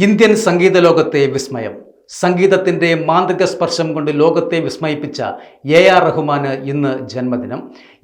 Indian സംഗീത ലോകത്തെ വിസ്മയം. സംഗീതത്തിൻ്റെ മാന്ത്രിക സ്പർശം കൊണ്ട് ലോകത്തെ വിസ്മയിപ്പിച്ച AR റഹ്മാന് ഇന്ന് ജന്മദിനം.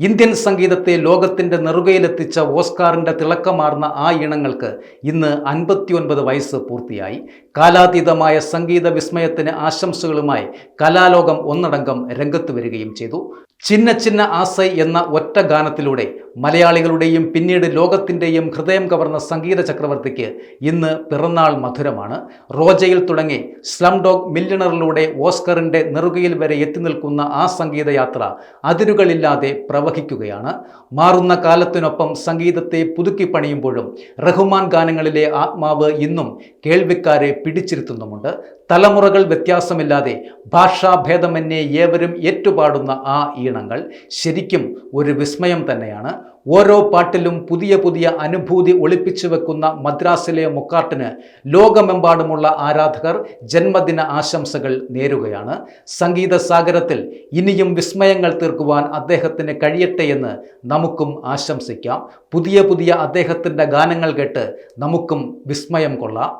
ഇന്ത്യൻ സംഗീതത്തെ ലോകത്തിൻ്റെ നെറുകയിലെത്തിച്ച ഓസ്കാറിൻ്റെ തിളക്കമാർന്ന ആ ഈണങ്ങൾക്ക് ഇന്ന് 59 വയസ്സ് പൂർത്തിയായി. കാലാതീതമായ സംഗീത വിസ്മയത്തിന് ആശംസകളുമായി കലാലോകം ഒന്നടങ്കം രംഗത്ത് വരികയും ചെയ്തു. ചിന്ന ചിന്ന ആസൈ എന്ന ഒറ്റ ഗാനത്തിലൂടെ മലയാളികളുടെയും പിന്നീട് ലോകത്തിൻ്റെയും ഹൃദയം കവർന്ന സംഗീത ചക്രവർത്തിക്ക് ഇന്ന് പിറന്നാൾ മധുരമാണ്. റോജയിൽ തുടങ്ങി സ്ലം ഡോഗ് മില്യണറിലൂടെ ഓസ്കറിൻ്റെ നെറുകയിൽ വരെ എത്തി നിൽക്കുന്ന ആ സംഗീതയാത്ര അതിരുകളില്ലാതെ പ്രവഹിക്കുകയാണ്. മാറുന്ന കാലത്തിനൊപ്പം സംഗീതത്തെ പുതുക്കി പണിയുമ്പോഴും റഹ്മാൻ ഗാനങ്ങളിലെ ആത്മാവ് ഇന്നും കേൾവിക്കാരെ പിടിച്ചിരുത്തുന്നുമുണ്ട്. തലമുറകൾ വ്യത്യാസമില്ലാതെ ഭാഷാഭേദമന്യേ ഏവരും ഏറ്റുപാടുന്ന ആ ഈണങ്ങൾ ശരിക്കും ഒരു വിസ്മയം തന്നെയാണ്. ഓരോ പാട്ടിലും പുതിയ പുതിയ അനുഭൂതി ഒളിപ്പിച്ചു വെക്കുന്ന മദ്രാസിലെ മുക്കാട്ടിന് ലോകമെമ്പാടുമുള്ള ആരാധകർ ജന്മദിന ആശംസകൾ നേരുകയാണ്. സംഗീത സാഗരത്തിൽ ഇനിയും വിസ്മയങ്ങൾ തീർക്കുവാൻ അദ്ദേഹത്തിന് കഴിയട്ടെ എന്ന് നമുക്കും ആശംസിക്കാം. പുതിയ പുതിയ അദ്ദേഹത്തിൻ്റെ ഗാനങ്ങൾ കേട്ട് നമുക്കും വിസ്മയം കൊള്ളാം.